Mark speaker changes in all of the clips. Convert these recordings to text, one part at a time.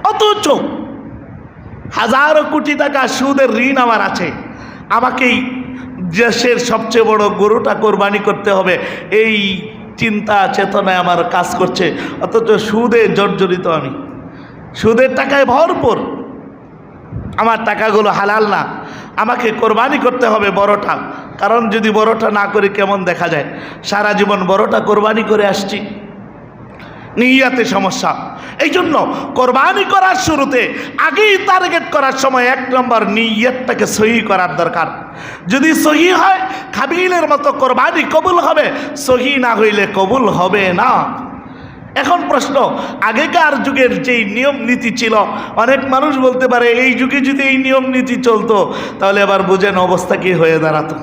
Speaker 1: অথচ হাজারো কোটি টাকা সুদের ঋণ আমার আছে, আমাকেই দেশের সবচেয়ে বড় গরুটা কোরবানি করতে হবে, এই চিন্তা চেতনায় আমার কাজ করছে। অথচ সুদে জর্জরিত, আমি সুদের টাকায় ভরপুর, আমার টাকাগুলো হালাল না, আমাকে কোরবানি করতে হবে বড়টা। কারণ যদি বড়টা না করি কেমন দেখা যায়, সারা জীবন বড়টা কোরবানি করে আসছি, নিয়াতে সমস্যা। এই জন্য কোরবানি করার শুরুতে আগেই টার্গেট করার সময় 1 নম্বর নিয়তটাকে সহি করার দরকার। যদি সহি হয় কাবিলের মতো কোরবানি কবুল হবে, সহি না হইলে কবুল হবে না। এখন প্রশ্ন, আগেকার যুগের যেই নিয়ম নীতি ছিল, অনেক মানুষ বলতে পারে এই যুগে যদি এই নিয়ম নীতি চলতো তাহলে এবার বুঝেন অবস্থা কি হয়ে দাঁড়াতো।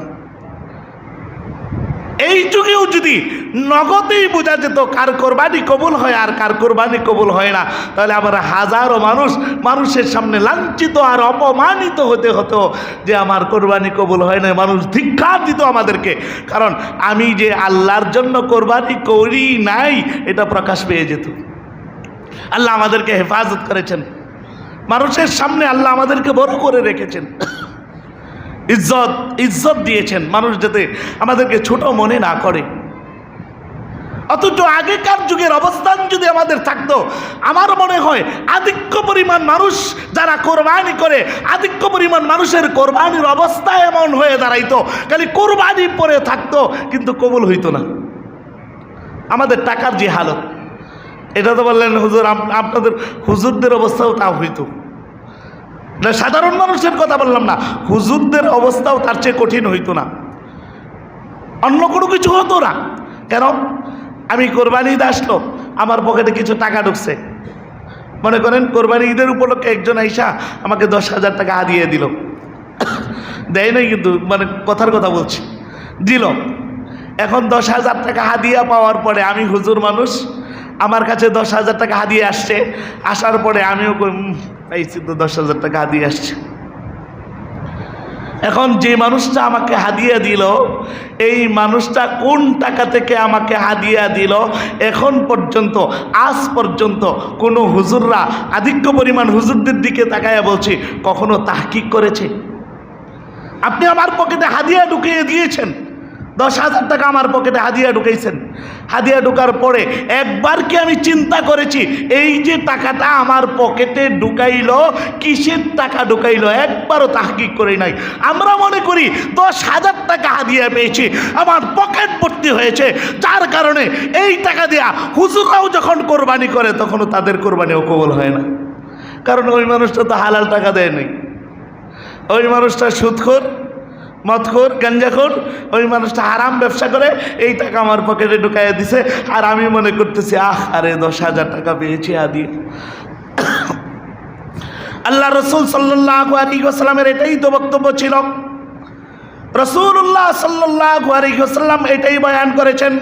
Speaker 1: এই যুগেও যদি নগদেই বোঝা যেত কার কোরবানি কবুল হয় আর কার কোরবানি কবুল হয় না, তাহলে আবার হাজারো মানুষের সামনে লাঞ্ছিত আর অপমানিত হতে হতো যে আমার কোরবানি কবুল হয় না। মানুষ ধিক্কার দিত আমাদেরকে, কারণ আমি যে আল্লাহর জন্য কোরবানি করি নাই এটা প্রকাশ পেয়ে যেত। আল্লাহ আমাদেরকে হেফাজত করেছেন, মানুষের সামনে আল্লাহ আমাদেরকে বড় করে রেখেছেন, ইজ্জত দিয়েছেন, মানুষ যাতে আমাদেরকে ছোট মনে না করে। অথচ আগেকার যুগের অবস্থান যদি আমাদের থাকতো, আমার মনে হয় আধিক্য পরিমাণ মানুষ যারা কোরবানি করে, আধিক্য পরিমাণ মানুষের কোরবানির অবস্থা এমন হয়ে দাঁড়াইতো, খালি কোরবানি পরে থাকতো কিন্তু কবুল হইতো না। আমাদের টাকার যে হালত, এটা তো বললেন হুজুর, আপনাদের হুজুরদের অবস্থাও তা হইতো না, সাধারণ মানুষের কথা বললাম না, হুজুরদের অবস্থাও তার চেয়ে কঠিন হইতো না, অন্য কোনো কিছু হতো না। কেন? আমি কোরবানি ঈদ আসলো, আমার পকেটে কিছু টাকা ঢুকছে, মনে করেন কোরবানি ঈদের উপলক্ষে একজন আইসা আমাকে 10,000 টাকা হাদিয়া দিল, দেয় নাই কিন্তু মানে কথার কথা বলছি, দিল। এখন 10,000 টাকা হাদিয়া পাওয়ার পরে আমি হুজুর মানুষ, আমার কাছে 10,000 টাকা হাদিয়া আসছে, আসার পরে আমিও পাইছি তো 10,000 টাকা হাদিয়া আসছে। এখন যে মানুষটা আমাকে হাদিয়া দিল, এই মানুষটা কোন টাকা থেকে আমাকে হাদিয়া দিল এখন পর্যন্ত, আজ পর্যন্ত কোনো হুজুররা, আধিক্য পরিমাণ হুজুরদের দিকে তাকায়া বলছি, কখনো তাহকিক করেছে? আপনি আমার পকেটে হাদিয়া ঢুকিয়ে দিয়েছেন, 10,000 টাকা আমার পকেটে হাদিয়া ঢুকাইছেন, হাদিয়া ঢুকার পরে একবার কি আমি চিন্তা করেছি এই যে টাকাটা আমার পকেটে ঢুকাইলো কিসের টাকা ঢুকাইলো? একবারও তাহকিক করি নাই। আমরা মনে করি 10,000 টাকা হাদিয়া পেয়েছি, আমার পকেট ভর্তি হয়েছে, যার কারণে এই টাকা দিয়া হুজুরাও যখন কোরবানি করে তখনও তাদের কোরবানিও কবুল হয় না। কারণ ওই মানুষটা তো হালাল টাকা দেয় নাই, ওই মানুষটা সুদখোর, মদখোর, গাঞ্জাখোর, ওই মানুষটা হারাম ব্যবসা করে, এই টাকা আমার পকেটে ঢুকাইয়া দিছে, আর আমি মনে করতেছি আরে 10,000 টাকা পেয়েছি আদি। আল্লাহ রসুল সাল্লাল্লাহু আলাইহি ওয়াসাল্লামের এটাই তো বক্তব্য ছিল। রাসূলুল্লাহ সাল্লাল্লাহু আলাইহি ওয়াসাল্লাম এটাই বয়ান করেছেন,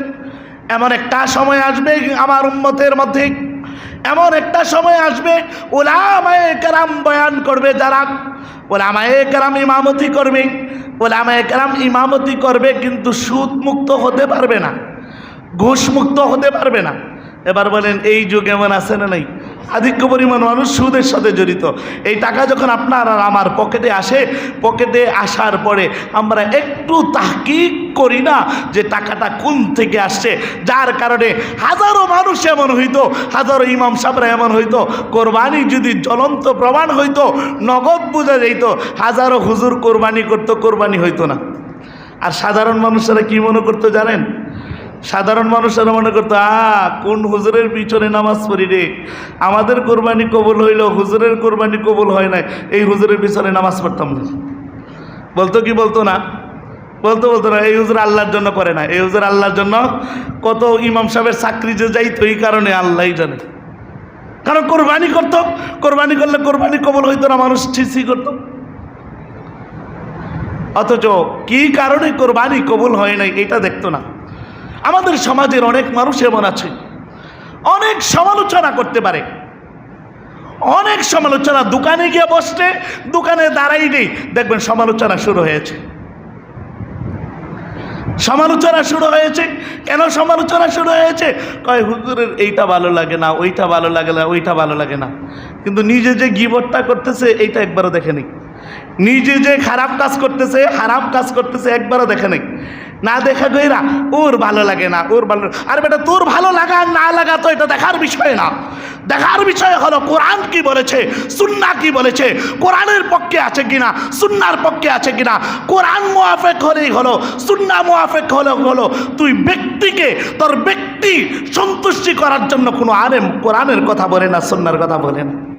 Speaker 1: এমন একটা সময় আসবে আমার উম্মতের মধ্যে, এমন একটা সময় আসবে উলামায়ে কেরাম বয়ান করবে, যারা উলামায়ে কেরাম ইমামতি করবে, উলামায়ে কেরাম ইমামতি করবে কিন্তু সুদ মুক্ত হতে পারবে না, ঘুষ মুক্ত হতে পারবে না। এবার বলেন এই যুগ এমন আছে না নাই? আধিক্য পরিমাণ মানুষ সুদের সাথে জড়িত। এই টাকা যখন আপনার আর আমার পকেটে আসে, পকেটে আসার পরে আমরা একটু তাহকিক করি না যে টাকাটা কোন থেকে আসছে, যার কারণে হাজারো মানুষ এমন হইতো, হাজারো ইমাম সাহেবরা এমন হইতো, কোরবানি যদি জ্বলন্ত প্রমাণ হইতো, নগদ বোঝা যাইতো, হাজারো হুজুর কোরবানি করতো, কোরবানি হইতো না। আর সাধারণ মানুষেরা কি মনে করতো জানেন? সাধারণ মানুষেরা মনে করতো কোন হুজুরের পিছনে নামাজ পড়ি রে, আমাদের কোরবানি কবুল হইল, হুজুরের কোরবানি কবুল হয় নাই, এই হুজুরের পিছনে নামাজ পড়তাম না। বলতো কি বলতো না? বলতো না, এই হুজুর আল্লাহর জন্য করে না, এই হুজুর আল্লাহর জন্য কত ইমাম সাহেবের চাকরি যে যাইতো, এই কারণে আল্লাহই জানে। কারণ কোরবানি করতো, কোরবানি করলে কোরবানি কবুল হইতো না, মানুষ ছিছি করতো। অথচ কি কারণে কোরবানি কবুল হয় নাই এটা দেখতো না। আমাদের সমাজের অনেক মানুষ এমন আছে, অনেক সমালোচনা করতে পারে, অনেক সমালোচনা, দোকানে গিয়ে বসলে, দোকানে দাঁড়াই নেই দেখবেন সমালোচনা শুরু হয়েছে। সমালোচনা শুরু হয়েছে। কেন সমালোচনা শুরু হয়েছে? কয় হুজুরের এইটা ভালো লাগে না, ওইটা ভালো লাগে না, ওইটা ভালো লাগে না। কিন্তু নিজে যে গীবতটা করতেছে এইটা একবারও দেখেনি। নিজে যে খারাপ কাজ করতেছে, হারাম কাজ করতেছে, একবারও দেখেনি। না দেখা গইরা ওর ভালো লাগে না, ওর ভালো। আরে বেটা, তোর ভালো লাগা না লাগা তো এটা দেখার বিষয় না। দেখার বিষয় হলো কোরআন কি বলেছে, সুন্নাহ কি বলেছে, কোরআনের পক্ষে আছে কিনা, সুন্নাহর পক্ষে আছে কিনা। কোরআন মুআফিক হলেই হলো, সুন্নাহ মুআফিক হলো। তুই ব্যক্তিকে, তোর ব্যক্তি সন্তুষ্টি করার জন্য কোনো আলেম কোরআনের কথা বলে না, সুন্নাহর কথা বলে না।